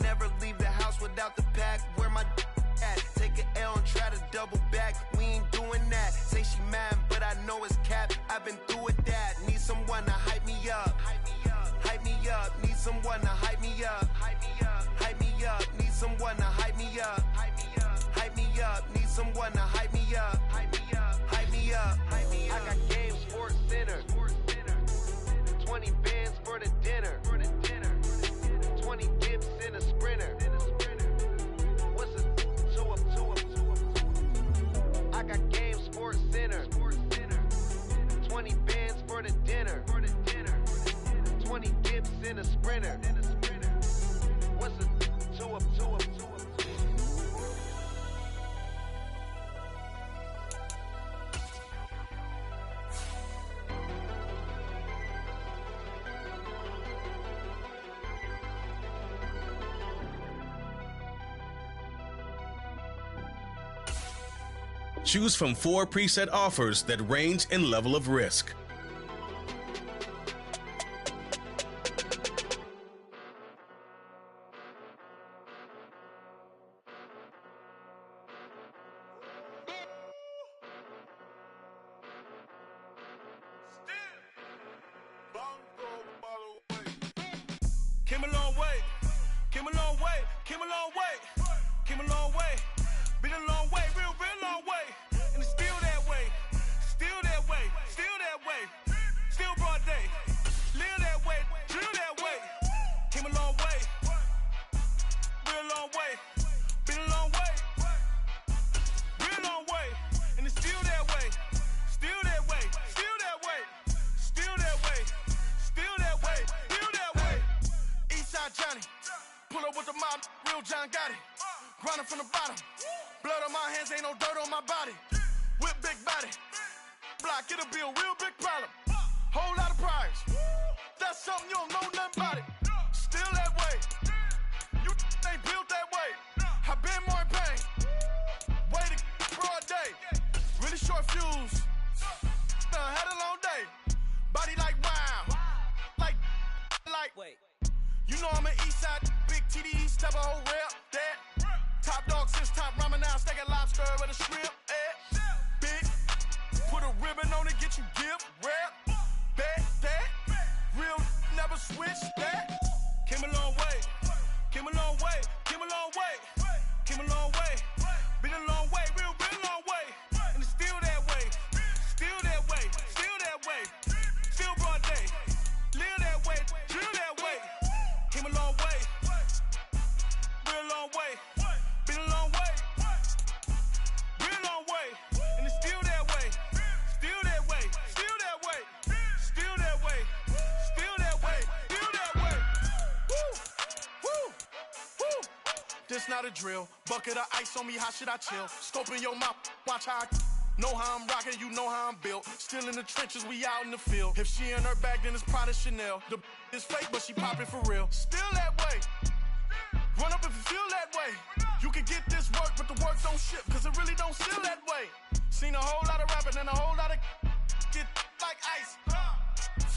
Never leave the house without the pack. Where my at? Take an L and try to double back. We ain't doing that. Say she mad, but I know it's cap. I've been through with that. Need someone to hype me up. Hype me up. Hype me up. Need someone to hype me up. Hype me up. Hype me up. Need someone to hype me up. Hype me up. Hype me up. Need someone to hype me up. Hype me up. Hype me up. Hype me up. I got game Sports Center. 20 bands for the dinner. 20 dips in a sprinter. What's a two up? I got game Sports Center. 20 bands for the dinner. 20 dips in a sprinter. What's a two up? Choose from 4 preset offers that range in level of risk. Came a long way, came a long way, came a long way, came a long way. Been a long way, real long way. And it's still that way, still that way, still that way. Still broad day, live that way, drill that way. Came a long way, real long way. Been a long way, real long way. And it's still that way, still that way, still that way, still that way, still that way, still that way. Eastside Johnny, pull up with the mob, real John Gotti. Grinding from the bottom. Blood on my hands, ain't no dirt on my body. Whip big body. Block, it'll be a real big problem. Whole lot of priors. That's something you don't know nothing about it. Still that way. You ain't built that way. I been more in pain. Way to broad day. Really short fuse. Had a long day. Body like wow. Like. Wait. You know I'm an east side, big TDE, step a whole rep, that. Top dog since top ramen now, steak and lobster with a shrimp, Big, put a ribbon on it, get you gift, rap, bet, that. Real, never switch, that. Came a long way, came a long way, came a long way, came a long way. Been a long way, real long way. And it's still that way, still that way, still that way. Still broad day, live that way, drill that way. Came a long way, real long way. Been a long way, real long way. And it's still that way, still that way, still that way, still that way, still that way, still that way. Woo, woo, woo. This not a drill. Bucket of ice on me, how should I chill? Scope in your mouth, watch how I know how I'm rocking, you know how I'm built. Still in the trenches, we out in the field. If she in her bag, then it's Prada Chanel. The is fake, but she poppin' for real. Still that way. Run up if you feel that way. You can get this work, but the work don't ship, cause it really don't feel that way. Seen a whole lot of rapping and a whole lot of get like ice.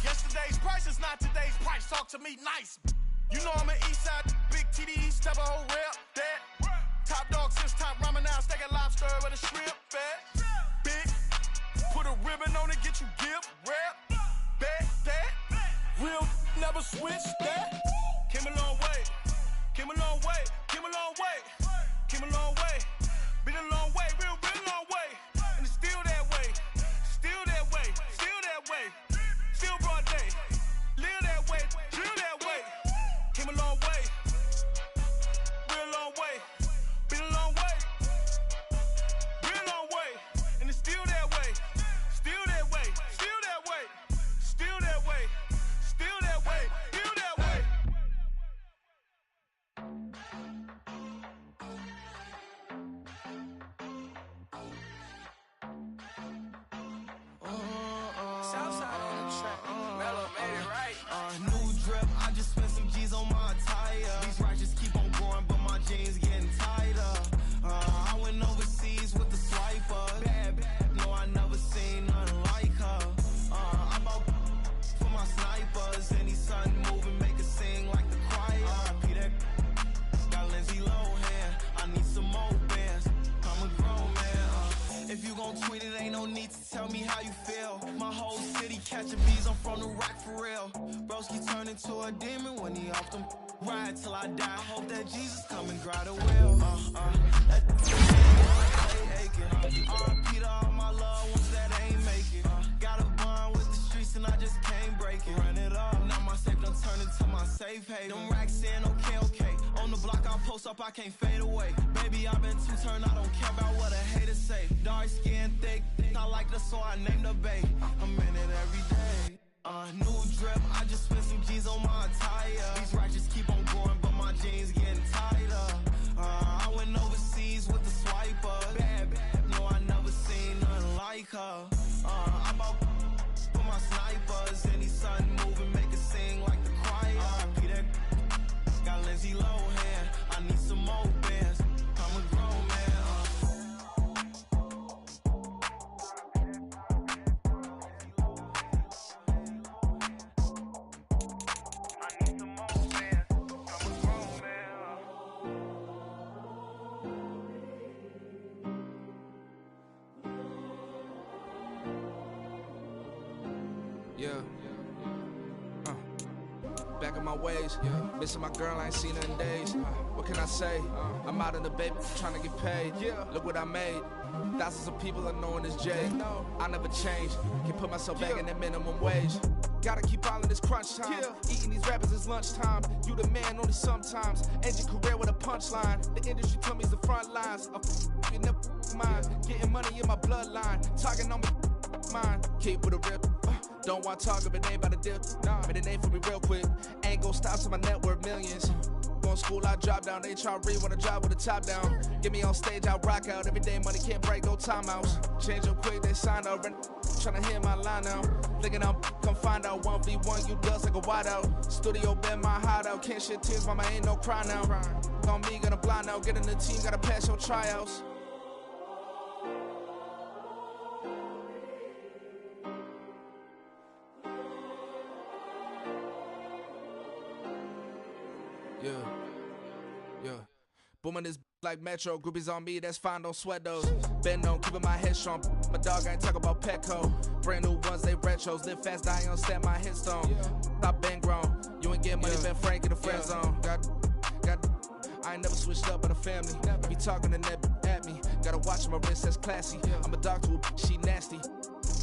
Yesterday's price is not today's price. Talk to me nice. You know I'm an east side, big TDE, step a whole rep, that. Top dog since top ramen now, steak and lobster with a shrimp, fat. Big, put a ribbon on it, get you gift, rap, bet, that. Real, never switch, that. Came a long way, came a long way, came a long way, came a long way. Been a long way, real long way. And it's still that way, still that way, still that way. Still broad day, live that way, drill that way. Came a long way, real long way. Been a long way, real long way. And it's still that way, still that way, still that way, still that way, still that way, still that way. rock for real. Broski turned into a demon when he off them. Ride till I die. Hope that Jesus come and grab the wheel. That aching. R.I.P. to all my loved ones that ain't make it. Got a bond with the streets and I just can't break it. Run it up. Now my safe done turned into my safe haven. Them racks in, okay. On the block I post up, I can't fade away. Baby, I've been too turned, I don't care about what a hater say. Dark skin, thick, I like the so I named the bay. I'm in it every day. New drip, I just spent some G's on my attire. These righteous keep on going, but my jeans getting tighter. I went overseas with the swiper. Bad, no, I never seen nothing like her. I bought for my snipers. Any sun moving, make it sing like the choir. Peter got Lindsay Lohan. I need some more bands. I'm a grown man. Back in my ways, missing my girl, I ain't seen her in days. What can I say? I'm out in the baby, trying to get paid. Look what I made. Thousands of people are knowing this Jay. I never change, can put myself back in that minimum wage. Gotta keep all in this crunch time. Eating these rappers is lunchtime. You the man only sometimes. End your career with a punchline. The industry told me it's the front lines. You never mind. Getting money in my bloodline. Talking on me, mine. Keep with a rip. Don't want to talk if it ain't about a dip. Made a name for me real quick. Ain't gon' stop till my net worth millions. Going school, I drop down. They try to read when I drive with the top down. Get me on stage, I rock out. Every day money can't break, no timeouts. Change up quick, they sign up. Tryna hear my line now. Thinking I'm come find out 1v1, you dust like a wideout. Studio been my hideout. Can't shed tears, mama ain't no cry now. On me, gonna blind out. Get in the team, gotta pass your tryouts. Yeah. Booming this like Metro, groupies on me, that's fine, don't sweat those. Been on, keeping my head strong. My dog ain't talk about Petco. Brand new ones, they retros. Live fast, I ain't on set my headstone. Stop been grown. You ain't getting money, been Frank in the friend zone. Got I ain't never switched up on a family. Be talking to that at me. Gotta watch my wrist, that's classy. I'm a dog to a she nasty.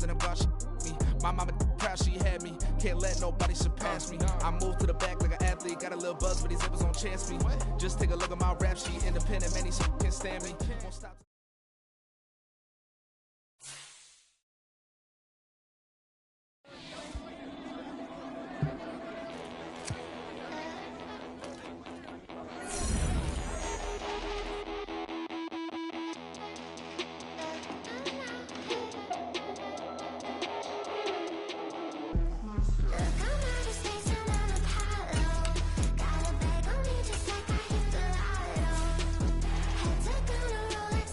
And about she me. My mama proud she had me. Can't let nobody surpass me. I moved to the back like an athlete. Got a little buzz, but these zippers don't chance me. Just take a look at my rap sheet. Independent, man, these can't stand me. Won't stop. Got a bag on me just like I hit the lotto. Had to go to Rolex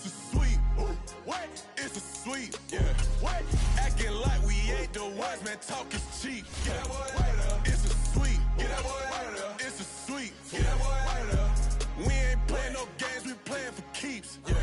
a sweep. What? It's a sweep. Yeah. What? Acting like we ain't the ones, man. Talk is cheap. Yeah. Get that boy out of there. It's a sweep. Get that boy out of there. It's a sweep. Get that boy out of there. We ain't playing no games, we playing for keeps. Yeah.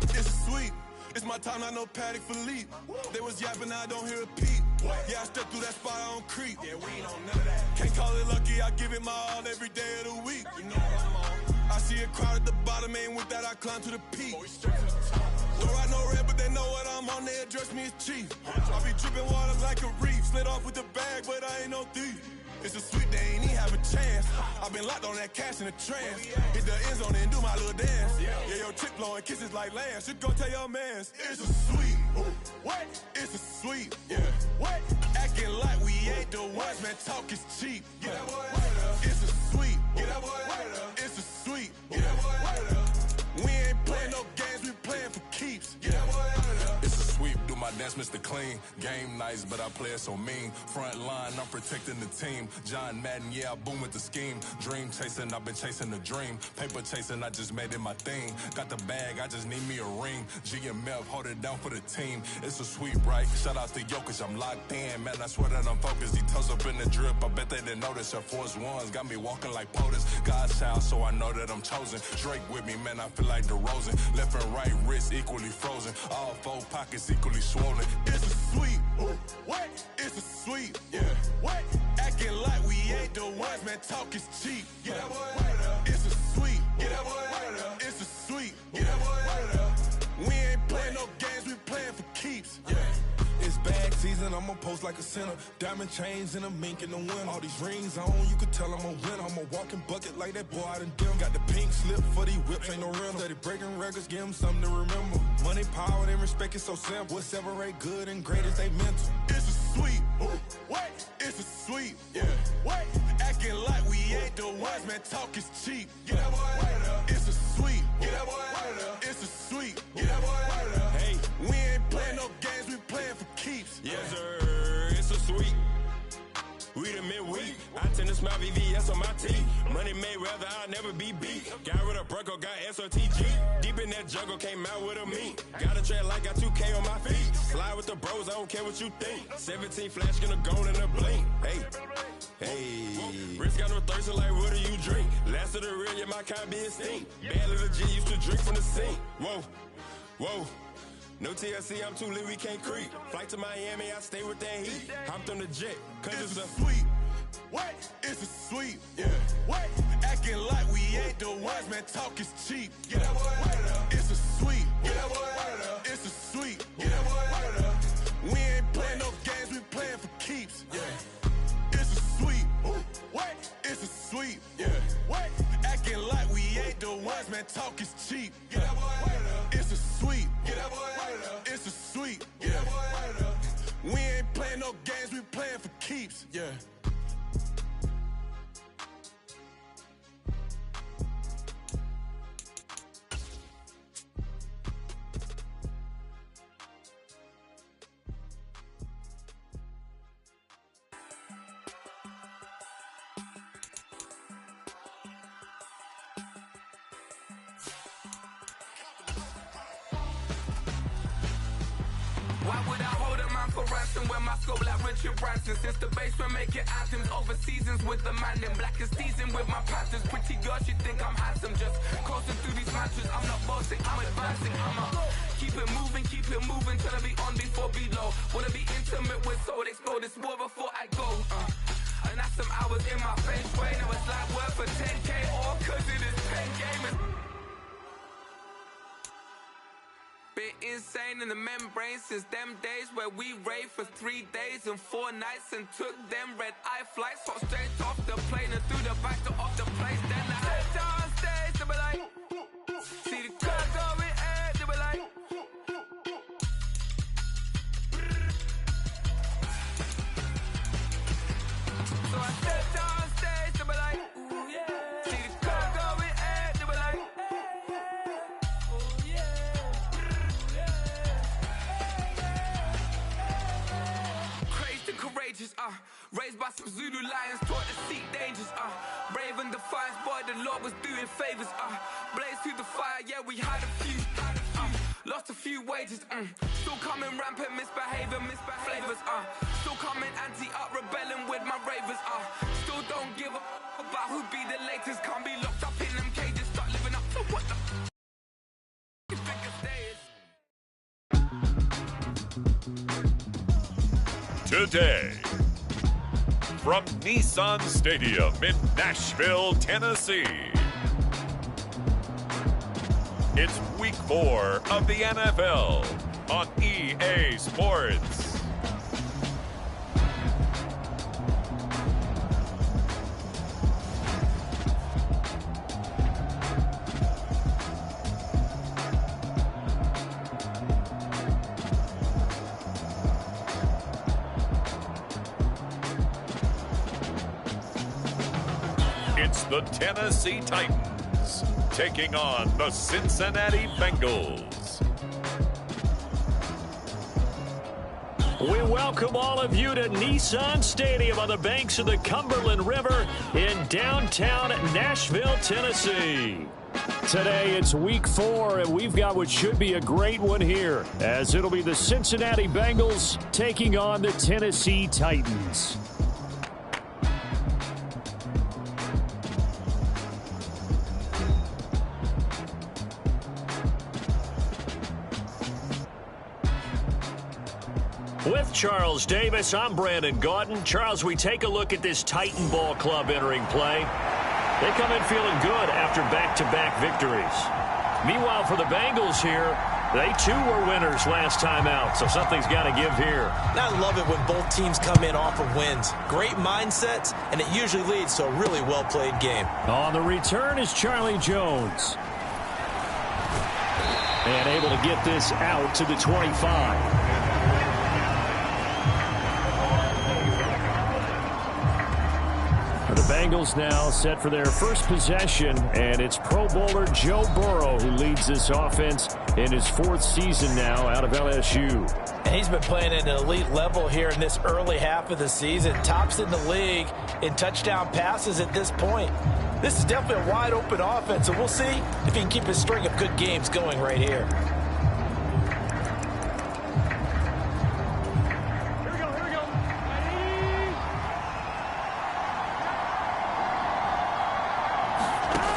It's a sweep. It's my time, not no Paddock Philippe. They was yapping, I don't hear a peep. Yeah, I step through that spot, I don't creep. Yeah, we ain't on none of that. Can't call it lucky, I give it my all every day of the week. You know what I'm on. I see a crowd at the bottom, ain't with that, I climb to the peak. Throw out no red, but they know what I'm on, they address me as chief. I be dripping water like a reef. Slid off with the bag, but I ain't no thief. It's a sweet, they ain't even have a chance. I've been locked on that cash in a trance. Hit the end zone and do my little dance. Yeah, your chick blowing kisses like Lance. You go tell your mans. It's a sweet. What? It's a sweet. Yeah. What? Acting like we ain't the ones, man. Talk is cheap. Get that boy out of there. It's a sweet. Get that boy out of there. It's a sweet. Get that boy out of there. We ain't playing no games, we playing for keeps. Get that boy out of there. It's a sweep, do my dance, Mr. Clean. Game nice, but I play it so mean. Front line, I'm protecting the team. John Madden, yeah, I boom with the scheme. Dream chasing, I've been chasing the dream. Paper chasing, I just made it my thing. Got the bag, I just need me a ring. GMF, hold it down for the team. It's a sweep, right? Shout out to Jokic, I'm locked in. Man, I swear that I'm focused. He toes up in the drip, I bet they didn't notice. Air Force Ones got me walking like POTUS. God's child, so I know that I'm chosen. Drake with me, man, I feel like DeRozan. Left and right wrist equally frozen. All four pockets equally swollen. It's a sweep. What? It's a sweep. Yeah. What? Acting like we ain't the ones, man. Talk is cheap. Get that boy out of there. It's a sweep. Get that boy out of there. It's a sweep. Get that boy out of there. We ain't playing no games, we playing for keeps. Yeah. It's bag season, I'ma post like a sinner. Diamond chains and a mink in the wind. All these rings on, you could tell I'm a winner. I'm a walking bucket like that boy out in dim. Got the pink slip for these whips, ain't no rental. Steady breaking records, give them something to remember. Money, power, and respect is so simple. What separate good and great is they mental. It's a sweep. What? It's a sweep. Yeah. What? Acting like we ain't the ones, man. Talk is cheap. Get that boy out of there. It's a sweep. Get that boy out of there. It's a sweep. Get that boy out of there. Hey, we ain't playing no games, we playing for keeps. Yes, sir. It's a sweep. We the midweek. I tend to smile VVS on my teeth. Money made rather I'll never be beat. Got rid of Bronco, got SOTG. Deep in that jungle, came out with a meat. Got a trail like got 2K on my feet. Slide with the bros, I don't care what you think. 17 flash, gonna go in a blink. Hey. Rich got no thirsting like what do you drink? Last of the real, yeah, my kind be a stink. Bad little G used to drink from the sink. Whoa. No TLC, I'm too lit, we can't creep. Flight to Miami, I stay with that heat. Hopped on the jet, cause it's a sweep. What? It's a sweep. Yeah. What? Acting like we ain't the ones, man. Talk is cheap. Get that boy out of there. It's a sweep. Get that boy out of there. It's a sweep. Get that boy out of there. We ain't playing no games, we playing for keeps. Yeah. It's a sweep. What? It's a sweep. Yeah. What? Acting like we ain't the ones, man. Talk is cheap. Get that boy out of there. It's a sweep. Get that boy out of there. It's a sweep. Get that boy out of there. We ain't playing no games, we playing for keeps. Yeah. Why would I hold a man for ransom when my scope like Richard Branson? Since the basement making anthems over seasons with the man in black is teasing with my patterns. Pretty girl, she think I'm handsome. Just coasting through these matches. I'm not bossing, I'm advancing. I'ma keep it moving till I be on before below. Wanna be intimate with soul, explode this war before I go. And that's some hours in my feng shui. Now it's like work for 10K all cause it is pen gaming. Been insane in the membrane since them days where we raved for 3 days and 4 nights and took them red eye flights. Hot straight off the plane and through the back door of the place. Then I head down stage, they be like, see the car going ahead, they be like, so I step down stage, they be like, ooh yeah, see the car going ahead, they be like, oh yeah. Courageous, raised by some Zulu lions, taught to seek dangers, brave and defiant, boy, the Lord was doing favors, blaze through the fire, yeah, we had a few, lost a few wages. Still coming rampant, misbehavior, flavors. Still coming anti-up, rebelling with my ravers. Still don't give a about who be the latest. Can't be locked up in them cages. Start living up to what the Today, from Nissan Stadium in Nashville, Tennessee, it's Week 4 of the NFL on EA Sports. It's the Tennessee Titans taking on the Cincinnati Bengals. We welcome all of you to Nissan Stadium on the banks of the Cumberland River in downtown Nashville, Tennessee. Today it's Week 4, and we've got what should be a great one here, as it'll be the Cincinnati Bengals taking on the Tennessee Titans. With Charles Davis, I'm Brandon Gaudin. Charles, we take a look at this Titan Ball Club entering play. They come in feeling good after back-to-back victories. Meanwhile, for the Bengals here, they too were winners last time out, so something's got to give here. I love it when both teams come in off of wins. Great mindsets, and it usually leads to a really well-played game. On the return is Charlie Jones. And able to get this out to the 25. The Bengals now set for their first possession, and it's Pro Bowler Joe Burrow who leads this offense in his 4th season now out of LSU. And he's been playing at an elite level here in this early half of the season. Tops in the league in touchdown passes at this point. This is definitely a wide-open offense, so we'll see if he can keep his string of good games going right here.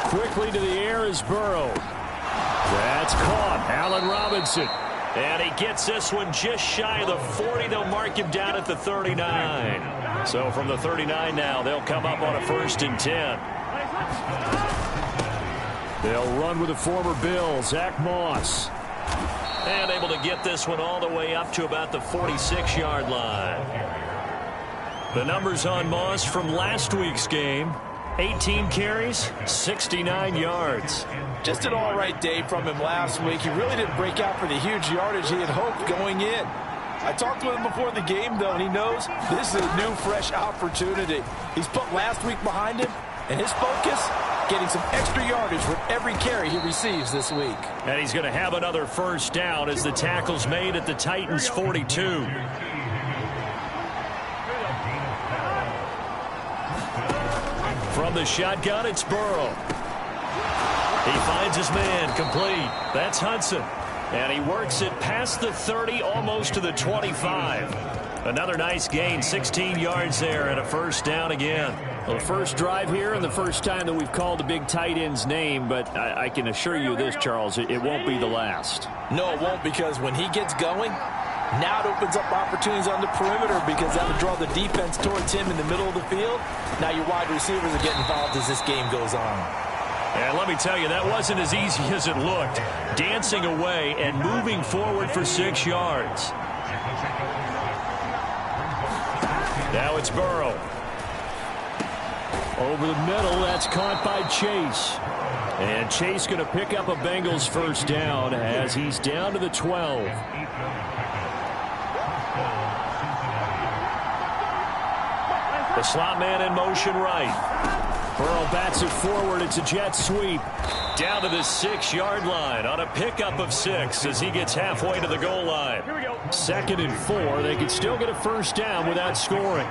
Quickly to the air is Burrow. That's caught. Allen Robinson. And he gets this one just shy of the 40. They'll mark him down at the 39. So from the 39 now, they'll come up on a 1st and 10. They'll run with the former Bill, Zach Moss. And able to get this one all the way up to about the 46-yard line. The numbers on Moss from last week's game. 18 carries, 69 yards. Just an all-right day from him last week. He really didn't break out for the huge yardage he had hoped going in. I talked with him before the game, though, and he knows this is a new, fresh opportunity. He's put last week behind him, and his focus, getting some extra yardage with every carry he receives this week. And he's going to have another 1st down as the tackle's made at the Titans' 42. From the shotgun, it's Burrow. He finds his man, complete. That's Hudson. And he works it past the 30, almost to the 25. Another nice gain, 16 yards there, and a 1st down again. Well, the first drive here and the first time that we've called the big tight end's name, but I can assure you this, Charles, it won't be the last. No, it won't, because when he gets going, now it opens up opportunities on the perimeter, because that would draw the defense towards him in the middle of the field. Now your wide receivers are getting involved as this game goes on. And let me tell you, that wasn't as easy as it looked. Dancing away and moving forward for 6 yards. Now it's Burrow. Over the middle, that's caught by Chase. And Chase going to pick up a Bengals 1st down as he's down to the 12. The slot man in motion right. Burrow bats it forward. It's a jet sweep. Down to the 6-yard line on a pickup of 6 as he gets halfway to the goal line. 2nd and 4. They could still get a 1st down without scoring.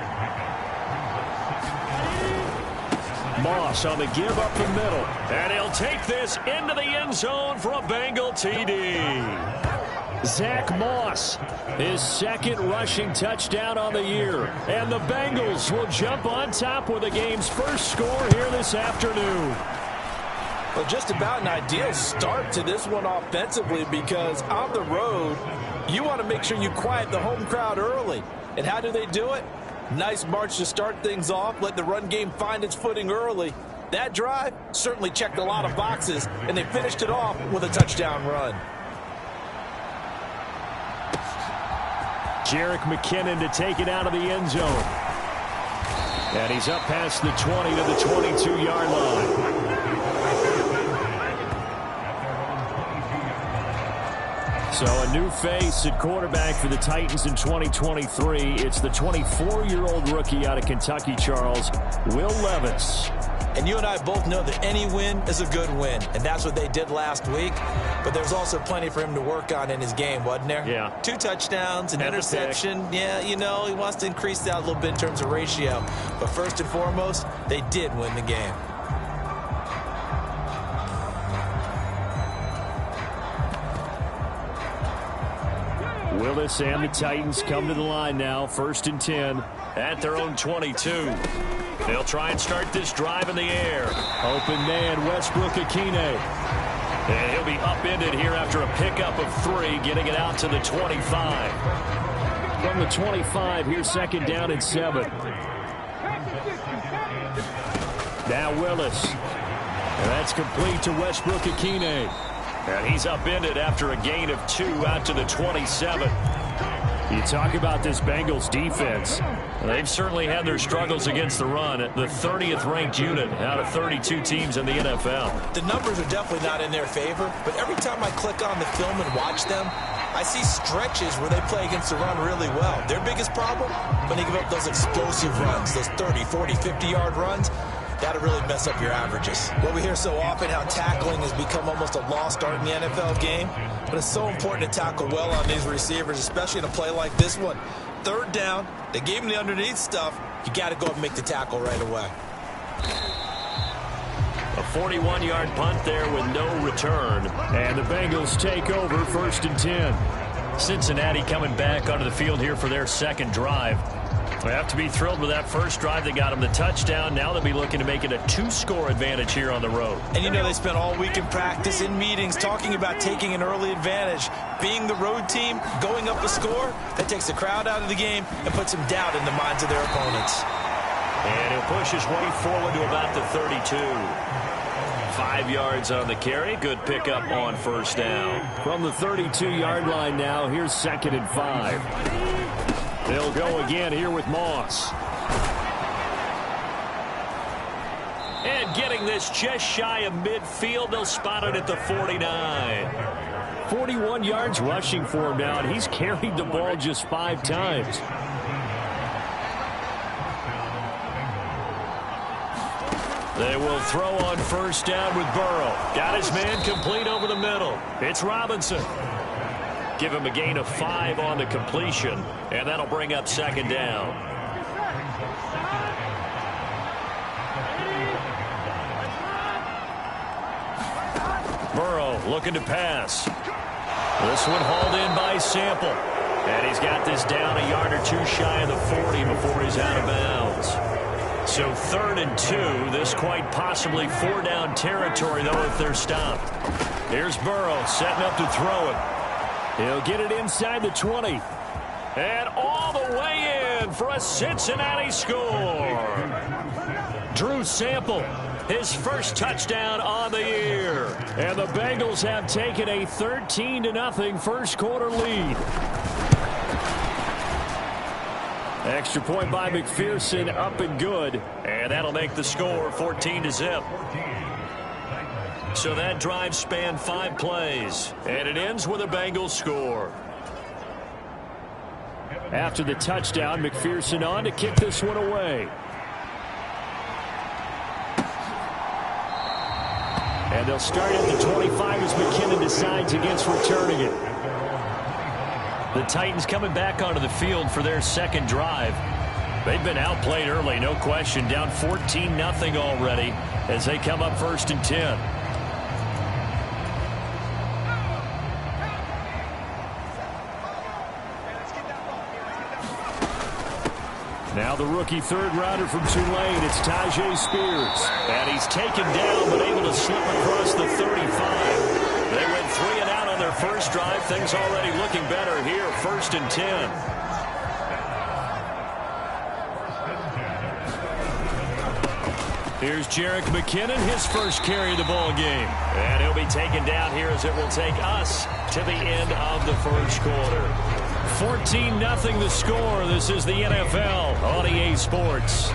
Moss on the give up the middle. And he'll take this into the end zone for a Bengal TD. Zach Moss, his second rushing touchdown on the year. And the Bengals will jump on top with the game's first score here this afternoon. Well, just about an ideal start to this one offensively, because on the road, you want to make sure you quiet the home crowd early. And how do they do it? Nice march to start things off, let the run game find its footing early. That drive certainly checked a lot of boxes, and they finished it off with a touchdown run. Jerick McKinnon to take it out of the end zone. And he's up past the 20 to the 22-yard line. So a new face at quarterback for the Titans in 2023. It's the 24-year-old rookie out of Kentucky, Charles, Will Levis. And you and I both know that any win is a good win, and that's what they did last week. But there's also plenty for him to work on in his game, wasn't there? Yeah. 2 touchdowns, an interception. Yeah, you know, he wants to increase that a little bit in terms of ratio. But first and foremost, they did win the game. Willis and the Titans come to the line now, 1st and 10 at their own 22. They'll try and start this drive in the air. Open man, Westbrook-Akine. And he'll be upended here after a pickup of 3, getting it out to the 25. From the 25, here's 2nd down and 7. Now Willis. And that's complete to Westbrook-Akine. And he's upended after a gain of 2 out to the 27. You talk about this Bengals defense. They've certainly had their struggles against the run. The 30th ranked unit out of 32 teams in the NFL. The numbers are definitely not in their favor, but every time I click on the film and watch them, I see stretches where they play against the run really well. Their biggest problem, when they give up those explosive runs, those 30, 40, 50-yard runs, that'll really mess up your averages. What we hear so often, how tackling has become almost a lost art in the NFL game, but it's so important to tackle well on these receivers, especially in a play like this one. 3rd down, they gave him the underneath stuff. You got to go and make the tackle right away. A 41-yard punt there with no return. And the Bengals take over 1st and 10. Cincinnati coming back onto the field here for their second drive. They have to be thrilled with that first drive that got them the touchdown. Now they'll be looking to make it a 2-score advantage here on the road. And you know they spent all week in practice, in meetings, talking about taking an early advantage. Being the road team, going up a score, that takes the crowd out of the game and puts some doubt in the minds of their opponents. And he'll push his way forward to about the 32. 5 yards on the carry. Good pickup on 1st down. From the 32-yard line now, here's 2nd and 5. They'll go again here with Moss. And getting this just shy of midfield, they'll spot it at the 49. 41 yards rushing for him now, and he's carried the ball just 5 times. They will throw on 1st down with Burrow. Got his man complete over the middle. It's Robinson. Give him a gain of 5 on the completion, and that'll bring up 2nd down. Burrow looking to pass. This one hauled in by Sample. And he's got this down a yard or 2 shy of the 40 before he's out of bounds. So 3rd and 2. This quite possibly 4-down territory, though, if they're stopped. Here's Burrow setting up to throw it. He'll get it inside the 20. And all the way in for a Cincinnati score. Drew Sample, his first touchdown on the year. And the Bengals have taken a 13-0 first quarter lead. Extra point by McPherson, up and good. And that'll make the score 14-0. So that drive spanned 5 plays, and it ends with a Bengals score. After the touchdown, McPherson on to kick this one away. And they'll start at the 25 as McKinnon decides against returning it. The Titans coming back onto the field for their second drive. They've been outplayed early, no question, down 14-0 already as they come up 1st and 10. Now the rookie third-rounder from Tulane, it's Tajay Spears. And he's taken down, but able to slip across the 35. They went 3 and out on their first drive. Things already looking better here, 1st and 10. Here's Jerick McKinnon, his first carry of the ball game. And he'll be taken down here as it will take us to the end of the first quarter. 14-0 the score. This is the NFL on EA Sports.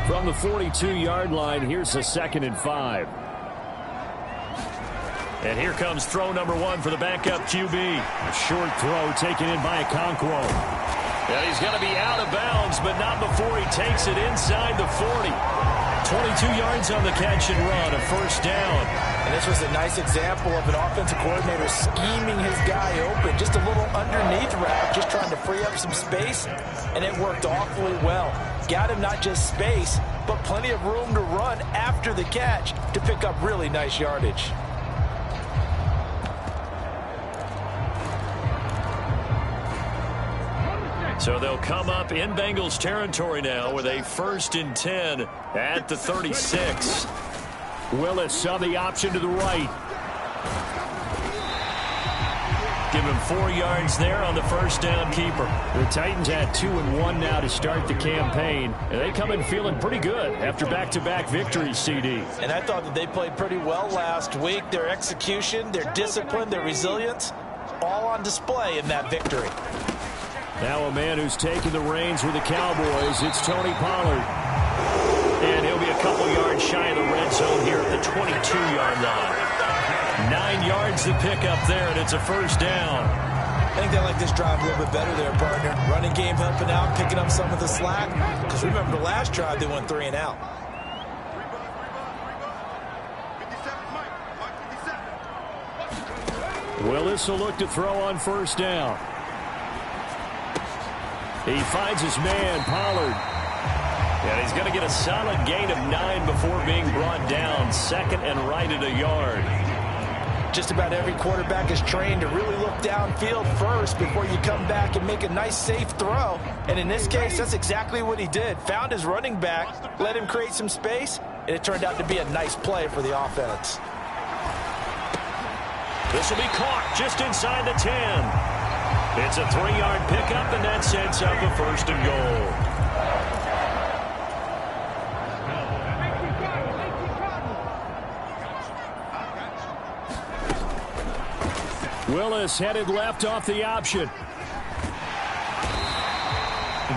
From the 42-yard line, here's a 2nd and 5. And here comes throw number 1 for the backup QB. A short throw taken in by Okonkwo. And he's going to be out of bounds, but not before he takes it inside the 40. 22 yards on the catch and run, a 1st down. And this was a nice example of an offensive coordinator scheming his guy open. Just a little underneath route, just trying to free up some space, and it worked awfully well. Got him not just space, but plenty of room to run after the catch to pick up really nice yardage. So they'll come up in Bengals territory now with a 1st and 10 at the 36. Willis saw the option to the right. Give him 4 yards there on the 1st down keeper. The Titans had 2-1 now to start the campaign. And they come in feeling pretty good after back-to-back victories, CD. And I thought that they played pretty well last week. Their execution, their discipline, their resilience, all on display in that victory. Now a man who's taken the reins with the Cowboys, it's Tony Pollard. And he'll be a couple yards shy of the red zone here at the 22-yard line. 9 yards to pick up there, and it's a 1st down. I think they like this drive a little bit better there, partner. Running game helping out, picking up some of the slack. Because remember the last drive, they went 3 and out. Willis will look to throw on 1st down. He finds his man, Pollard. And he's going to get a solid gain of 9 before being brought down. 2nd and right at a yard. Just about every quarterback is trained to really look downfield first before you come back and make a nice, safe throw. And in this case, that's exactly what he did. Found his running back, let him create some space, and it turned out to be a nice play for the offense. This will be caught just inside the 10. It's a 3-yard pickup, and that sets up a 1st and goal. Willis headed left off the option.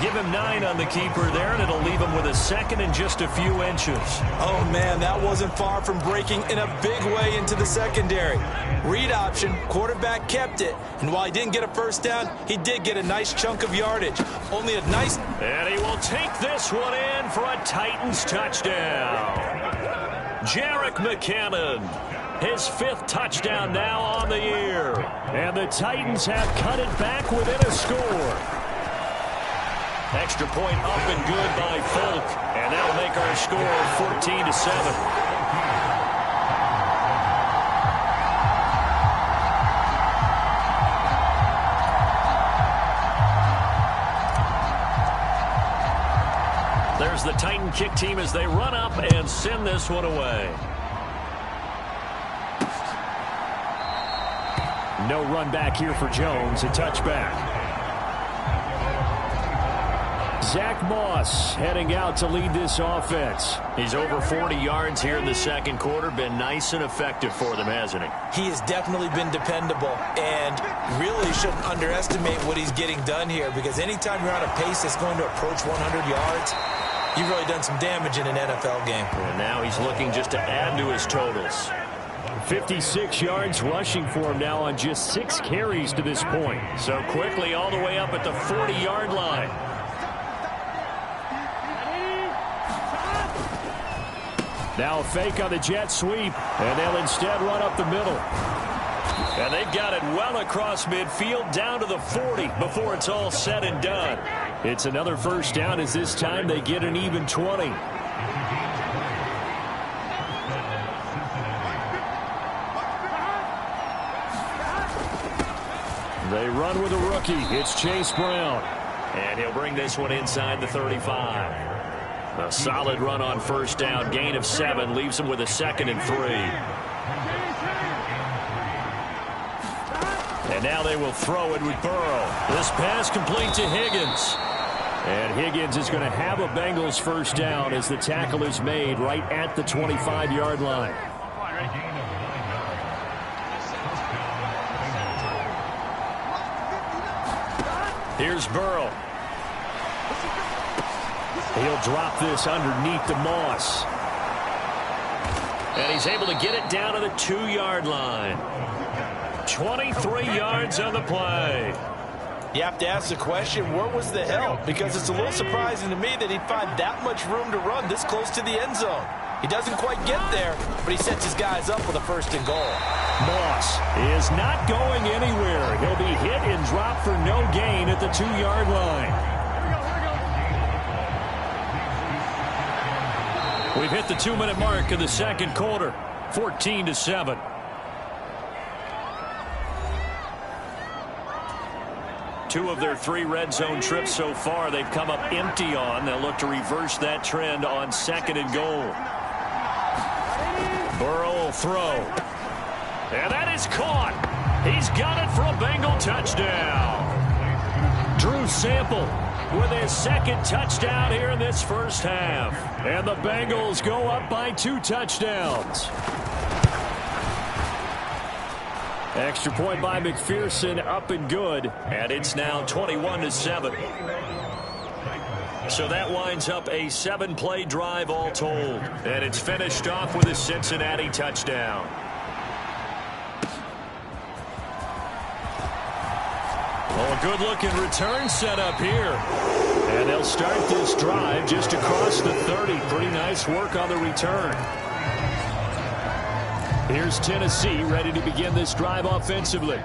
Give him 9 on the keeper there, and it'll leave him with a 2nd and just a few inches. Oh, man, that wasn't far from breaking in a big way into the secondary. Read option, quarterback kept it, and while he didn't get a 1st down, he did get a nice chunk of yardage. Only a nice... And he will take this one in for a Titans touchdown. Jerick McKinnon, his 5th touchdown now on the year. And the Titans have cut it back within a score. Extra point up and good by Folk. And that'll make our score 14-7. There's the Titan kick team as they run up and send this one away. No run back here for Jones. A touchback. Zach Moss heading out to lead this offense. He's over 40 yards here in the 2nd quarter. Been nice and effective for them, hasn't he? He has definitely been dependable and really shouldn't underestimate what he's getting done here, because anytime you're on a pace that's going to approach 100 yards, you've really done some damage in an NFL game. And now he's looking just to add to his totals. 56 yards rushing for him now on just 6 carries to this point. So quickly all the way up at the 40-yard line. Now a fake on the jet sweep, and they'll instead run up the middle. And they've got it well across midfield down to the 40 before it's all said and done. It's another 1st down as this time they get an even 20. They run with a rookie. It's Chase Brown. And he'll bring this one inside the 35. A solid run on first down. Gain of 7. Leaves him with a 2nd and 3. And now they will throw it with Burrow. This pass complete to Higgins. And Higgins is going to have a Bengals first down as the tackle is made right at the 25-yard line. Here's Burrow. He'll drop this underneath the Moss. And he's able to get it down to the 2-yard line. 23 yards on the play. You have to ask the question, where was the help? Because it's a little surprising to me that he'd find that much room to run this close to the end zone. He doesn't quite get there, but he sets his guys up with a 1st and goal. Moss is not going anywhere. He'll be hit and dropped for no gain at the 2-yard line. We've hit the 2-minute mark of the second quarter. 14-7. Two of their 3 red zone trips so far, they've come up empty on. They'll look to reverse that trend on 2nd and goal. Burrow will throw. And that is caught. He's got it for a Bengal touchdown. Drew Sample with his 2nd touchdown here in this first half. And the Bengals go up by 2 touchdowns. Extra point by McPherson, up and good. And it's now 21-7. So that winds up a 7-play drive all told. And it's finished off with a Cincinnati touchdown. Oh, a good-looking return set up here. And they'll start this drive just across the 30. Pretty nice work on the return. Here's Tennessee ready to begin this drive offensively.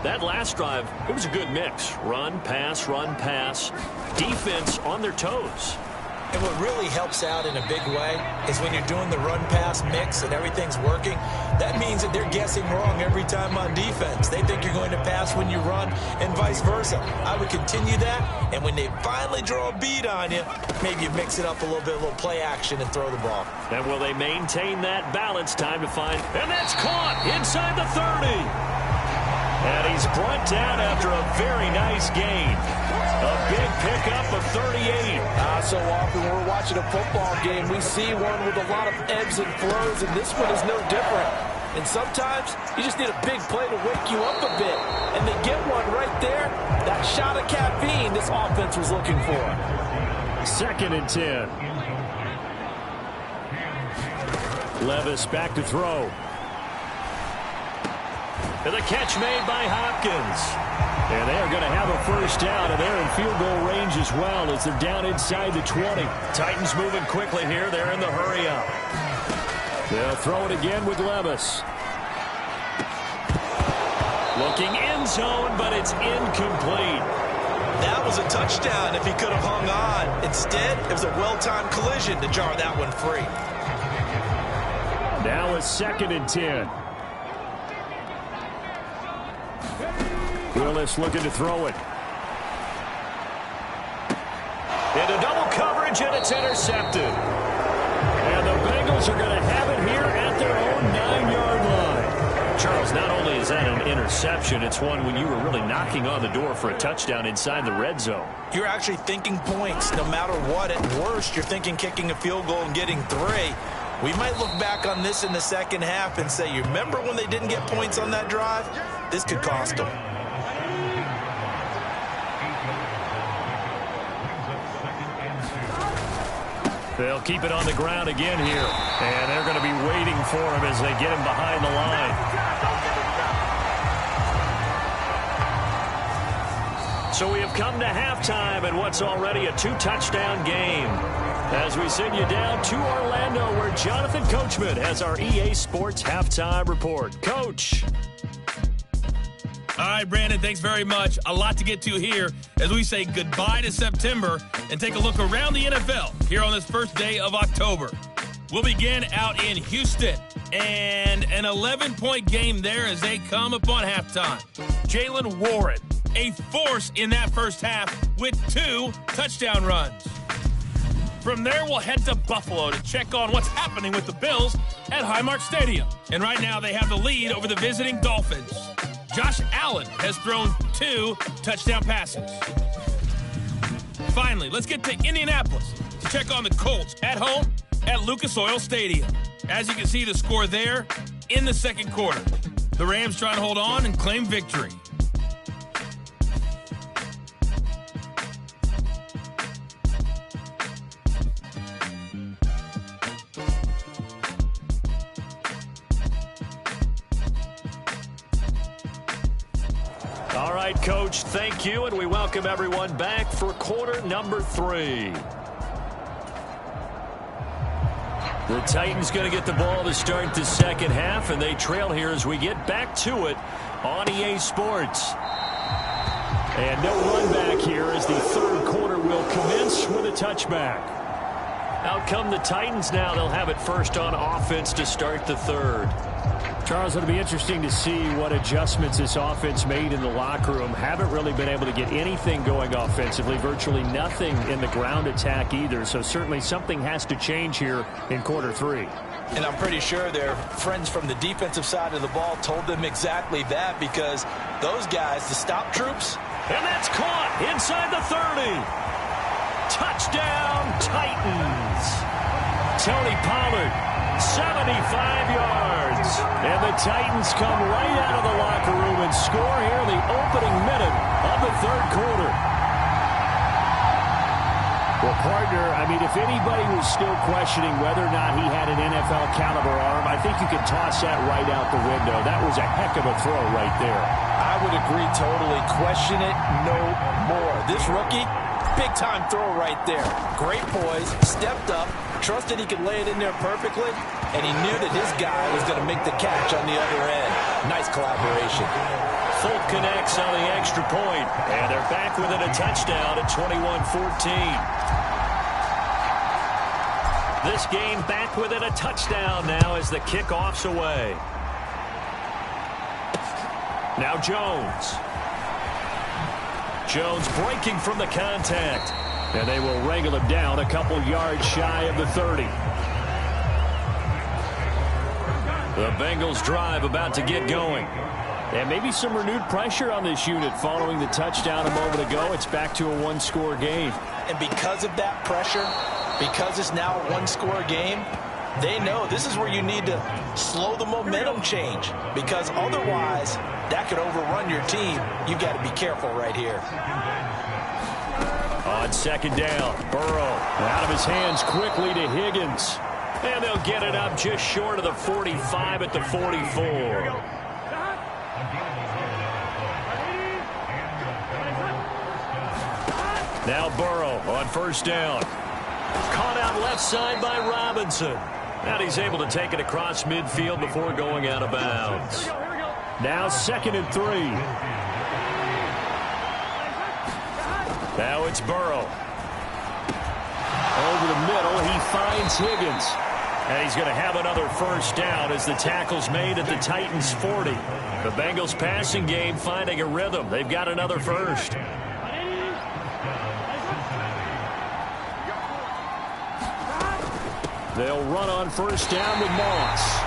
That last drive, it was a good mix. Run, pass, defense on their toes. And what really helps out in a big way is when you're doing the run-pass mix and everything's working, that means that they're guessing wrong every time on defense. They think you're going to pass when you run and vice versa. I would continue that, and when they finally draw a bead on you, maybe you mix it up a little bit, a little play action, and throw the ball. And will they maintain that balance? Time to find, and that's caught inside the 30. And he's brought down after a very nice gain. A big pickup of 38. So often when we're watching a football game, we see one with a lot of ebbs and flows, and this one is no different. And sometimes you just need a big play to wake you up a bit. And they get one right there. That shot of caffeine this offense was looking for. 2nd and 10. Levis back to throw. And the catch made by Hopkins. And they're going to have a first down, and they're in field goal range as well as they're down inside the 20. Titans moving quickly here. They're in the hurry up. They'll throw it again with Levis. Looking end zone, but it's incomplete. That was a touchdown if he could have hung on. Instead, it was a well-timed collision to jar that one free. Now a 2nd and 10. Willis looking to throw it. Into double coverage, and it's intercepted. And the Bengals are going to have it here at their own 9-yard line. Charles, not only is that an interception, it's one when you were really knocking on the door for a touchdown inside the red zone. You're actually thinking points no matter what. At worst, you're thinking kicking a field goal and getting 3. We might look back on this in the second half and say, you remember when they didn't get points on that drive? This could cost them. They'll keep it on the ground again here. And they're going to be waiting for him as they get him behind the line. So we have come to halftime in what's already a 2-touchdown game. As we send you down to Orlando, where Jonathan Coachman has our EA Sports Halftime Report. Coach. All right, Brandon, thanks very much. A lot to get to here as we say goodbye to September and take a look around the NFL here on this first day of October. We'll begin out in Houston, and an 11-point game there as they come upon halftime. Jaylen Warren, a force in that first half with 2 touchdown runs. From there, we'll head to Buffalo to check on what's happening with the Bills at Highmark Stadium. And right now, they have the lead over the visiting Dolphins. Josh Allen has thrown 2 touchdown passes. Finally, let's get to Indianapolis to check on the Colts at home at Lucas Oil Stadium. As you can see, the score there in the second quarter. The Rams trying to hold on and claim victory. All right, Coach, thank you, and we welcome everyone back for quarter number 3. The Titans going to get the ball to start the second half, and they trail here as we get back to it on EA Sports. And no run back here as the third quarter will commence with a touchback. Out come the Titans now. They'll have it first on offense to start the third. Charles, it'll be interesting to see what adjustments this offense made in the locker room. Haven't really been able to get anything going offensively, virtually nothing in the ground attack either. So certainly something has to change here in quarter 3. And I'm pretty sure their friends from the defensive side of the ball told them exactly that, because those guys, the stop troops. And that's caught inside the 30. Touchdown, Titans. Tony Pollard, 75 yards. And the Titans come right out of the locker room and score here in the opening minute of the third quarter. Well, partner, I mean, if anybody was still questioning whether or not he had an NFL caliber arm, I think you can toss that right out the window. That was a heck of a throw right there. I would agree totally. Question it no more. This rookie, big-time throw right there. Great poise, stepped up, trusted he could lay it in there perfectly, and he knew that his guy was going to make the catch on the other end. Nice collaboration. Folk connects on the extra point, and they're back within a touchdown at 21-14. This game back within a touchdown now as the kickoff's away. Now Jones. Jones breaking from the contact. And they will wrangle him down a couple yards shy of the 30. The Bengals drive about to get going. And maybe some renewed pressure on this unit following the touchdown a moment ago. It's back to a one-score game. And because of that pressure, because it's now a one-score game, they know this is where you need to slow the momentum change, because otherwise that could overrun your team. You've got to be careful right here. On second down, Burrow out of his hands quickly to Higgins. And they'll get it up just short of the 45 at the 44. Now Burrow on first down. Caught out left side by Robinson. And he's able to take it across midfield before going out of bounds. Now 2nd and 3. Now it's Burrow. Over the middle, he finds Higgins. And he's going to have another first down as the tackle's made at the Titans' 40. The Bengals passing game finding a rhythm. They've got another first. They'll run on first down with Moss.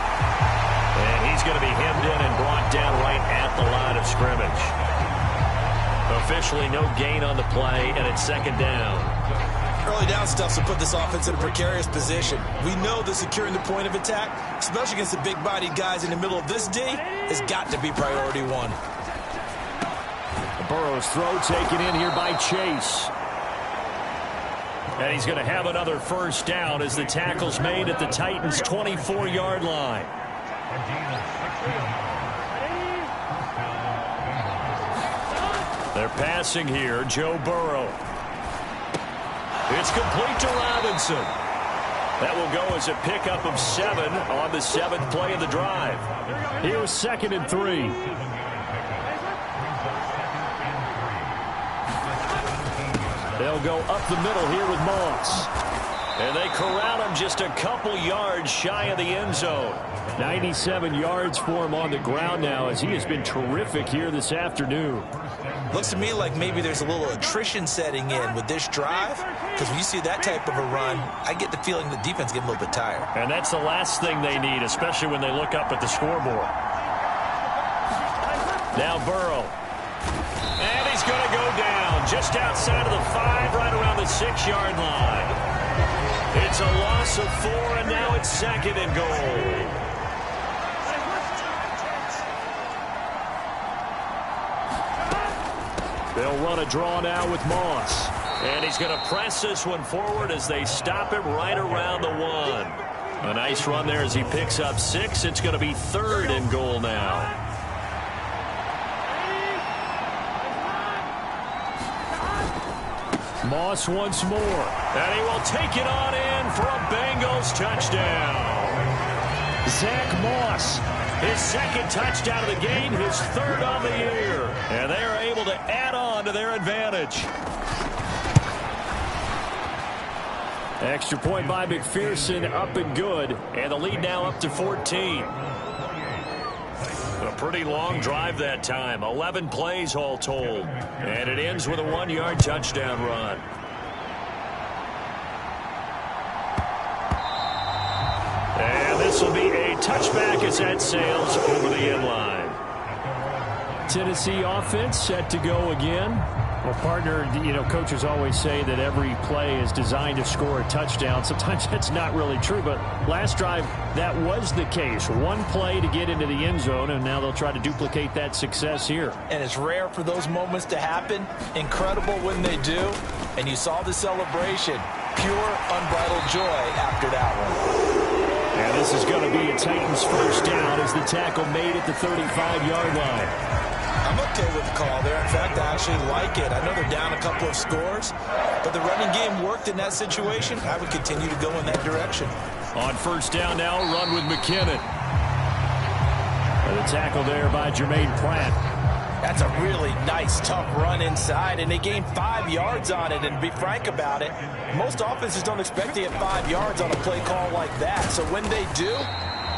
And he's going to be hemmed in and brought down right at the line of scrimmage. Officially no gain on the play, and it's second down. Early down stuff to put this offense in a precarious position. We know that securing the point of attack, especially against the big-bodied guys in the middle of this D, has got to be priority one. Burrow's throw taken in here by Chase. And he's going to have another first down as the tackle's made at the Titans' 24-yard line. They're passing here, Joe Burrow. It's complete to Robinson. That will go as a pickup of 7 on the 7th play of the drive. Here's 2nd and 3. They'll go up the middle here with Moss. And they corral him just a couple yards shy of the end zone. 97 yards for him on the ground now as he has been terrific here this afternoon. Looks to me like maybe there's a little attrition setting in with this drive, because when you see that type of a run, I get the feeling the defense getting a little bit tired. And that's the last thing they need, especially when they look up at the scoreboard. Now Burrow. And he's going to go down just outside of the 5, right around the 6-yard line. It's a loss of 4, and now it's 2nd and goal. They'll run a draw now with Moss. And he's going to press this one forward as they stop him right around the 1. A nice run there as he picks up 6. It's going to be 3rd and goal now. Moss once more. And he will take it on in for a Bengals touchdown. Zach Moss, his 2nd touchdown of the game, his 3rd on the year. And they are able to add on to their advantage. Extra point by McPherson, up and good. And the lead now up to 14. A pretty long drive that time. 11 plays all told. And it ends with a 1-yard touchdown run. And this will be a touchback as that sails over the end line. Tennessee offense set to go again. Well, partner, coaches always say that every play is designed to score a touchdown. Sometimes that's not really true, but last drive, that was the case. One play to get into the end zone, and now they'll try to duplicate that success here. And it's rare for those moments to happen. Incredible when they do. And you saw the celebration. Pure, unbridled joy after that one. And this is going to be a Titans first down as the tackle made at the 35-yard line. I'm okay with the call there. In fact, I actually like it. I know they're down a couple of scores, but the running game worked in that situation. I would continue to go in that direction. On first down now, run with McKinnon. And the tackle there by Jermaine Pratt. That's a really nice, tough run inside, and they gained 5 yards on it. And to be frank about it, most offenses don't expect to get 5 yards on a play call like that. So when they do,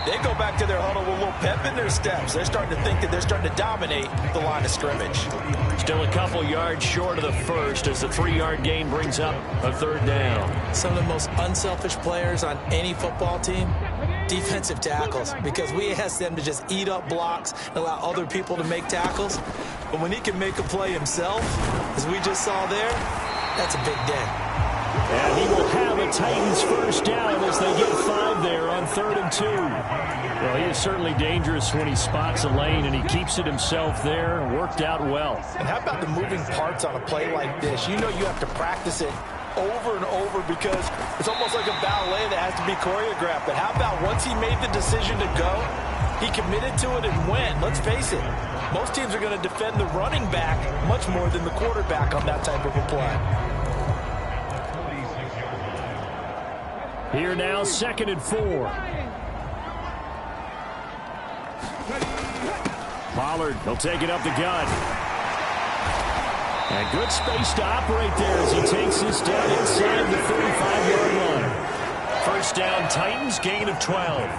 they go back to their huddle with a little pep in their steps. They're starting to think that they're starting to dominate the line of scrimmage. Still a couple yards short of the first as the 3-yard gain brings up a 3rd down. Some of the most unselfish players on any football team, defensive tackles, because we ask them to just eat up blocks and allow other people to make tackles. But when he can make a play himself, as we just saw there, that's a big day. And he will have a Titans first down as they get 5 there on 3rd and 2. Well, he is certainly dangerous when he spots a lane, and he keeps it himself there. Worked out well. And how about the moving parts on a play like this? You know you have to practice it over and over because it's almost like a ballet that has to be choreographed. But how about once he made the decision to go, he committed to it and went. Let's face it, most teams are going to defend the running back much more than the quarterback on that type of a play. Here now, 2nd and 4. Pollard, he'll take it up the gut. And good space to operate there as he takes this down inside the 35-yard line. First down, Titans, gain of 12.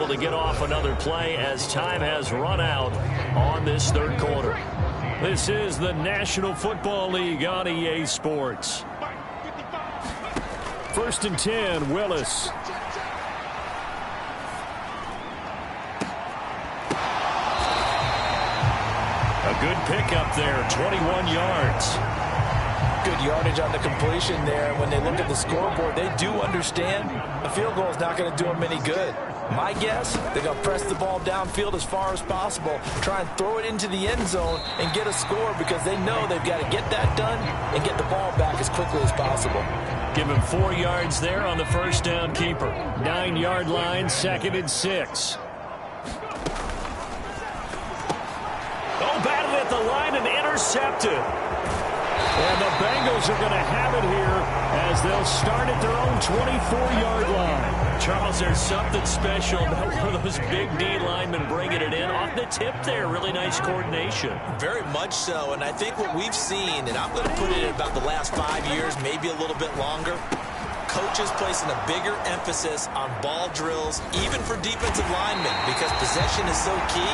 To get off another play as time has run out on this 3rd quarter. This is the National Football League on EA Sports. 1st and 10, Willis. A good pickup there, 21 yards. Good yardage on the completion there. When they look at the scoreboard, they do understand a field goal is not going to do them any good. My guess, they're going to press the ball downfield as far as possible, try and throw it into the end zone and get a score because they know they've got to get that done and get the ball back as quickly as possible. Give him 4 yards there on the first down keeper. 9-yard line, 2nd and 6. Oh, batted at the line and intercepted. And the Bengals are going to have it here as they'll start at their own 24-yard line. Charles, there's something special about one of those big D linemen bringing it in off the tip there. Really nice coordination. Very much so, and I think what we've seen, and I'm going to put it in about the last 5 years, maybe a little bit longer, coaches placing a bigger emphasis on ball drills, even for defensive linemen, because possession is so key.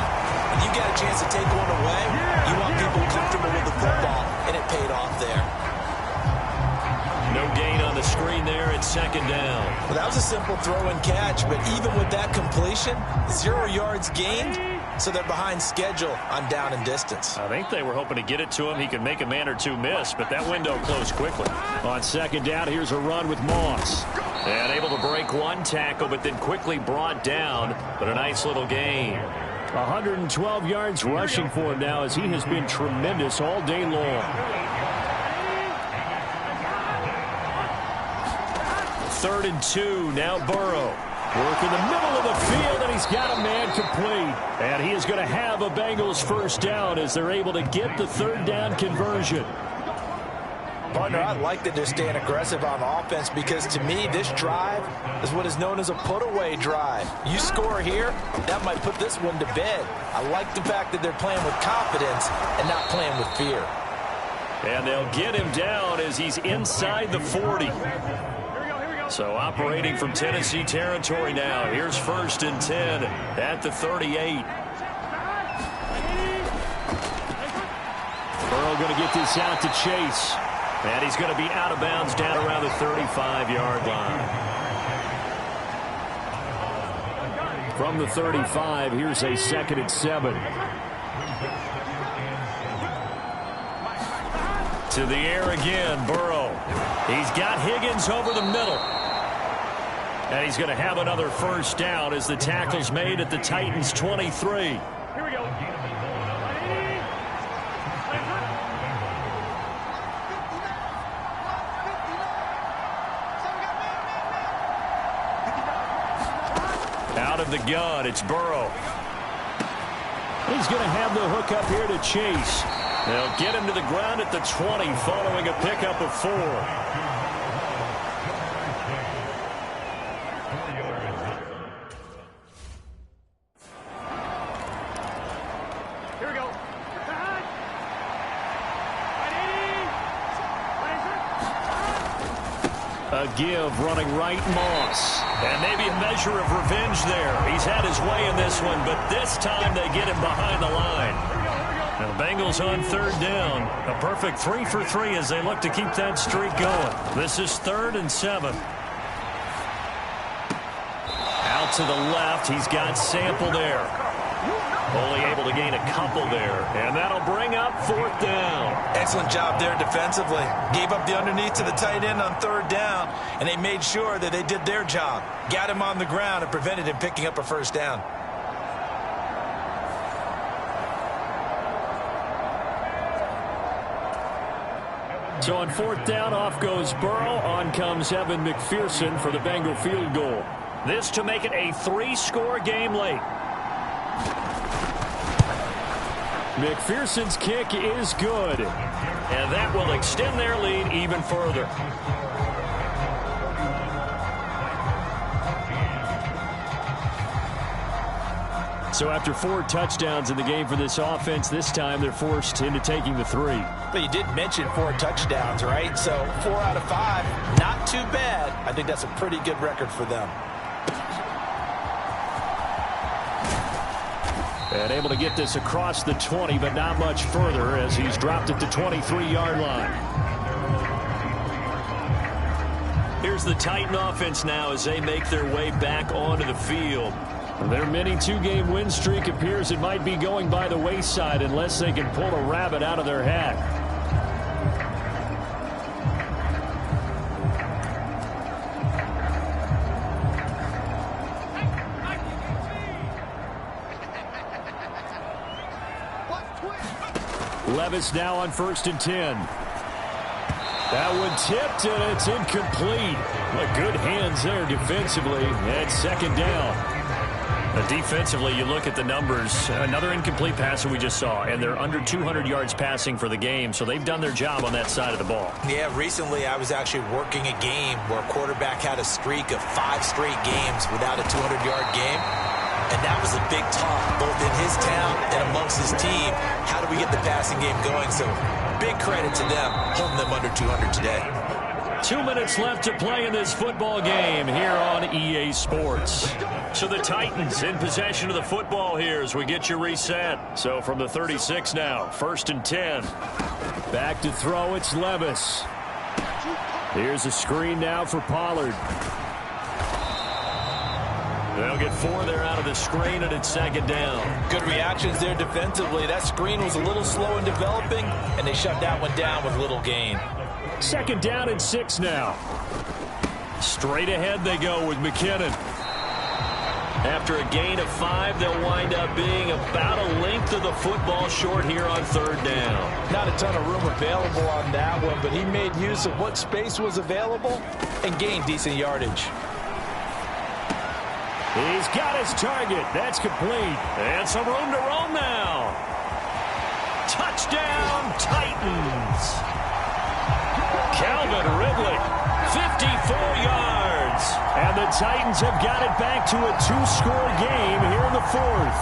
When you get a chance to take one away, you want people comfortable with the football, and it paid off there. No gain on the screen there. It's second down. Well, that was a simple throw and catch, but even with that completion, 0 yards gained, so they're behind schedule on down and distance. I think they were hoping to get it to him. He could make a man or two miss, but that window closed quickly. On second down, here's a run with Moss. And able to break one tackle, but then quickly brought down. But a nice little gain. 112 yards rushing for him now as he has been tremendous all day long. Third and 2, now Burrow. Work in the middle of the field, and he's got a man complete. And he is going to have a Bengals first down as they're able to get the third down conversion. Partner, I like that they're staying aggressive on offense because, to me, this drive is what is known as a put-away drive. You score here, that might put this one to bed. I like the fact that they're playing with confidence and not playing with fear. And they'll get him down as he's inside the 40. So operating from Tennessee territory now. Here's first and 10 at the 38. Burrow going to get this out to Chase. And he's going to be out of bounds down around the 35-yard line. From the 35, here's a second and 7. To the air again, Burrow. He's got Higgins over the middle. And he's going to have another first down as the tackle's made at the Titans' 23. Here we go. Out of the gun, it's Burrow. He's going to have the hook up here to Chase. They'll get him to the ground at the 20 following a pickup of 4. Here we go. A give running right, Moss. And maybe a measure of revenge there. He's had his way in this one, but this time they get him behind the line. Now the Bengals on third down. A perfect 3 for 3 as they look to keep that streak going. This is 3rd and 7. Out to the left. He's got Sample there. Only able to gain a couple there. And that'll bring up 4th down. Excellent job there defensively. Gave up the underneath to the tight end on third down, and they made sure that they did their job. Got him on the ground and prevented him picking up a first down. So on 4th down, off goes Burrow. On comes Evan McPherson for the Bengal field goal. This to make it a 3-score game late. McPherson's kick is good. And that will extend their lead even further. So after 4 touchdowns in the game for this offense, this time they're forced into taking the 3. But you did mention 4 touchdowns, right? So 4 out of 5, not too bad. I think that's a pretty good record for them. And able to get this across the 20, but not much further as he's dropped at the 23-yard line. Here's the Titan offense now as they make their way back onto the field. Their mini 2-game win streak appears it might be going by the wayside unless they can pull a rabbit out of their hat. Levis now on 1st and 10. That one tipped, and it's incomplete. But good hands there defensively at 2nd down. Defensively, you look at the numbers. Another incomplete passer we just saw, and they're under 200 yards passing for the game, so they've done their job on that side of the ball. Yeah, recently I was actually working a game where a quarterback had a streak of 5 straight games without a 200-yard game, and that was a big talk, both in his town and amongst his team. How do we get the passing game going? So big credit to them, holding them under 200 today. 2 minutes left to play in this football game here on EA Sports. So the Titans in possession of the football here as we get you reset. So from the 36 now, 1st and 10. Back to throw, it's Levis. Here's a screen now for Pollard. They'll get 4 there out of the screen, and it's 2nd down. Good reactions there defensively. That screen was a little slow in developing, and they shut that one down with little gain. 2nd down and 6 now. Straight ahead they go with McKinnon. After a gain of 5, they'll wind up being about a length of the football short here on 3rd down. Not a ton of room available on that one, but he made use of what space was available and gained decent yardage. He's got his target. That's complete. And some room to roam now. Touchdown, Titans. Calvin Ridley, 54 yards. And the Titans have got it back to a 2-score game here in the 4th.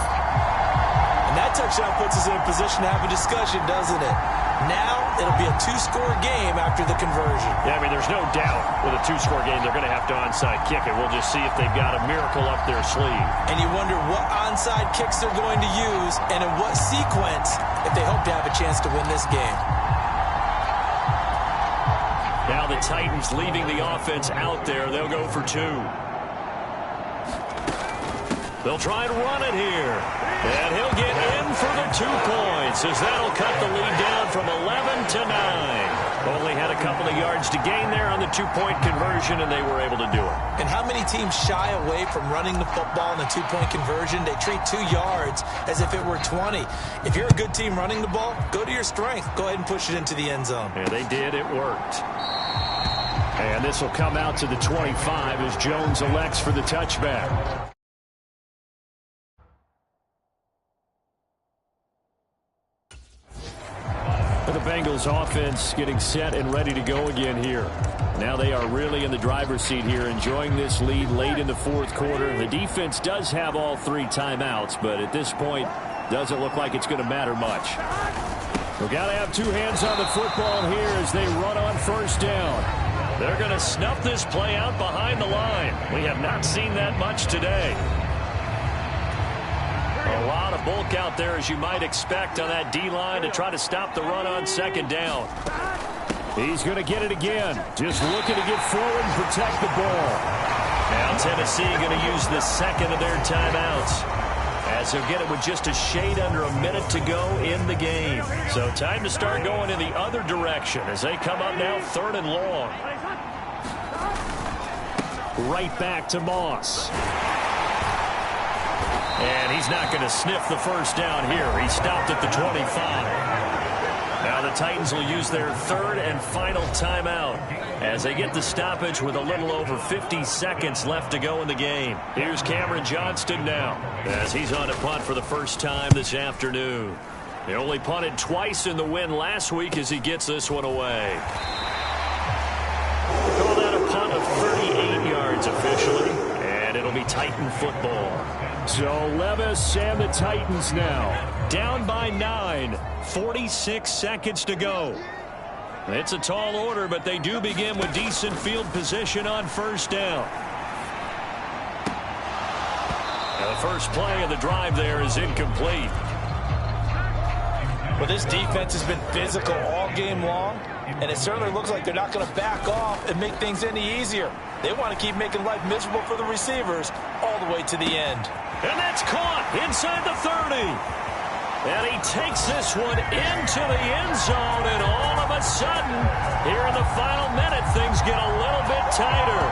And that touchdown puts us in a position to have a discussion, doesn't it? Now it'll be a 2-score game after the conversion. Yeah, I mean, there's no doubt with a 2-score game they're going to have to onside kick it. We'll just see if they've got a miracle up their sleeve. And you wonder what onside kicks they're going to use and in what sequence if they hope to have a chance to win this game. Now the Titans leaving the offense out there. They'll go for 2. They'll try and run it here. And he'll get in for the 2 points as that'll cut the lead down from 11 to 9. Only had a couple of yards to gain there on the 2-point conversion, and they were able to do it. And how many teams shy away from running the football in the 2-point conversion? They treat 2 yards as if it were 20. If you're a good team running the ball, go to your strength. Go ahead and push it into the end zone. Yeah, they did. It worked. And this will come out to the 25 as Jones elects for the touchback. The Bengals offense getting set and ready to go again here. Now they are really in the driver's seat here, enjoying this lead late in the 4th quarter. The defense does have all 3 timeouts, but at this point, doesn't look like it's going to matter much. We've got to have 2 hands on the football here as they run on 1st down. They're going to snuff this play out behind the line. We have not seen that much today. A lot of bulk out there, as you might expect, on that D-line to try to stop the run on 2nd down. He's going to get it again. Just looking to get forward and protect the ball. Now Tennessee going to use the 2nd of their timeouts, as they'll get it with just a shade under a minute to go in the game. So time to start going in the other direction as they come up now 3rd and long. Right back to Moss. And he's not going to sniff the 1st down here. He stopped at the 25. Now the Titans will use their 3rd and final timeout as they get the stoppage with a little over 50 seconds left to go in the game. Here's Cameron Johnston now as he's on a punt for the first time this afternoon. He only punted twice in the win last week as he gets this one away. Call that a punt of 38 yards officially, and it'll be Titan football. So Levis and the Titans now down by 9, 46 seconds to go. It's a tall order, but they do begin with decent field position on 1st down. Now the first play of the drive there is incomplete. Well, this defense has been physical all game long, and it certainly looks like they're not going to back off and make things any easier. They want to keep making life miserable for the receivers all the way to the end. And that's caught inside the 30. And he takes this one into the end zone, and all of a sudden, here in the final minute, things get a little bit tighter.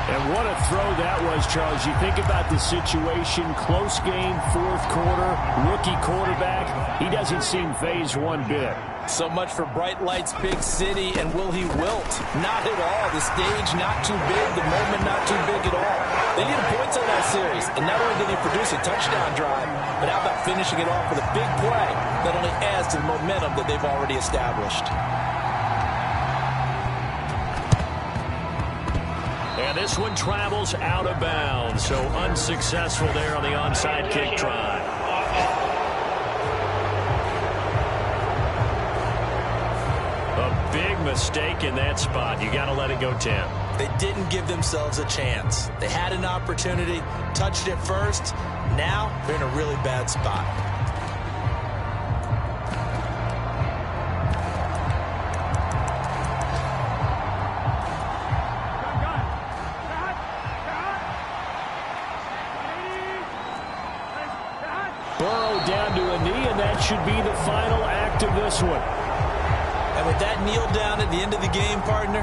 And what a throw that was, Charles. You think about the situation, close game, 4th quarter, rookie quarterback. He doesn't seem phased one bit. So much for bright lights, big city, and will he wilt? Not at all. The stage not too big, the moment not too big at all. They needed points on that series, and not only did he produce a touchdown drive, but how about finishing it off with a big play that only adds to the momentum that they've already established. And this one travels out of bounds, so unsuccessful there on the onside kick try. A big mistake in that spot. You got to let it go, Tim. They didn't give themselves a chance. They had an opportunity, touched it first. Now they're in a really bad spot. Burrow down to a knee, and that should be the final act of this one. And with that kneel down at the end of the game, partner,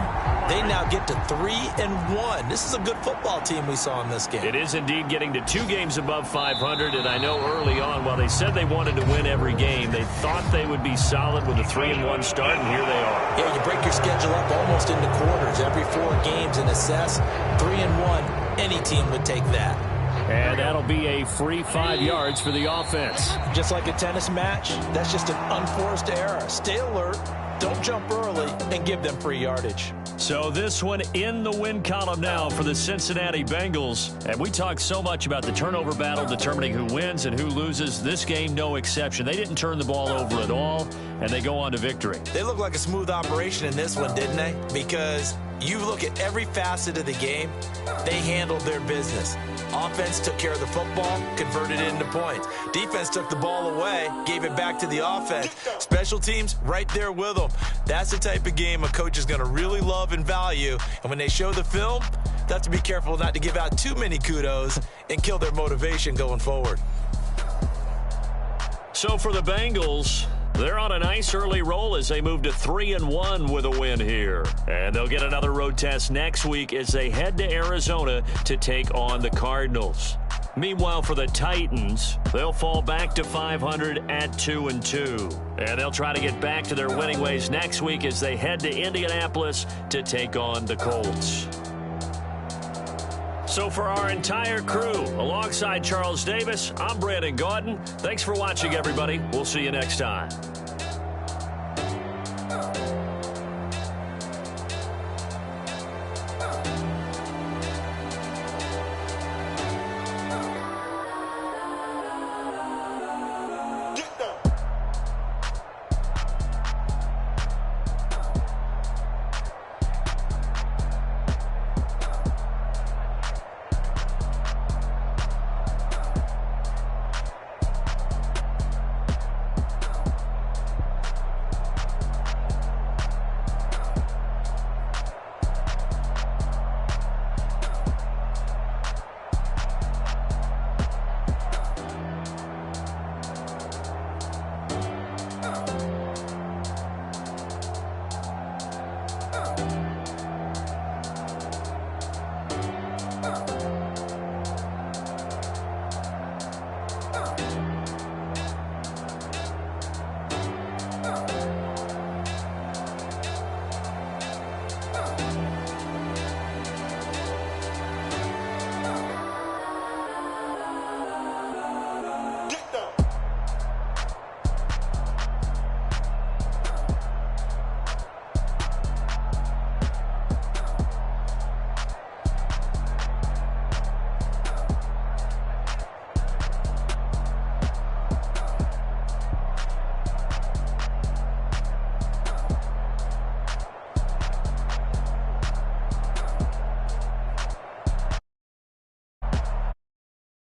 they now get to 3-1. This is a good football team we saw in this game. It is indeed getting to 2 games above 500, and I know early on, while they said they wanted to win every game, they thought they would be solid with a 3-1 start, and here they are. Yeah, you break your schedule up almost into quarters, every 4 games, and assess 3-1. Any team would take that. And that'll be a free 5 yards for the offense. Just like a tennis match, that's just an unforced error. Stay alert, don't jump early, and give them free yardage. So this one in the win column now for the Cincinnati Bengals. And we talk so much about the turnover battle determining who wins and who loses. This game, no exception. They didn't turn the ball over at all, and they go on to victory. They look like a smooth operation in this one, didn't they? Because you look at every facet of the game, they handled their business. Offense took care of the football, converted it into points. Defense took the ball away, gave it back to the offense. Special teams, right there with them. That's the type of game a coach is going to really love and value. And when they show the film, they have to be careful not to give out too many kudos and kill their motivation going forward. So for the Bengals, they're on a nice early roll as they move to 3-1 with a win here. And they'll get another road test next week as they head to Arizona to take on the Cardinals. Meanwhile, for the Titans, they'll fall back to 500 at 2-2. And they'll try to get back to their winning ways next week as they head to Indianapolis to take on the Colts. So for our entire crew, alongside Charles Davis, I'm Brandon Gaudin. Thanks for watching, everybody. We'll see you next time.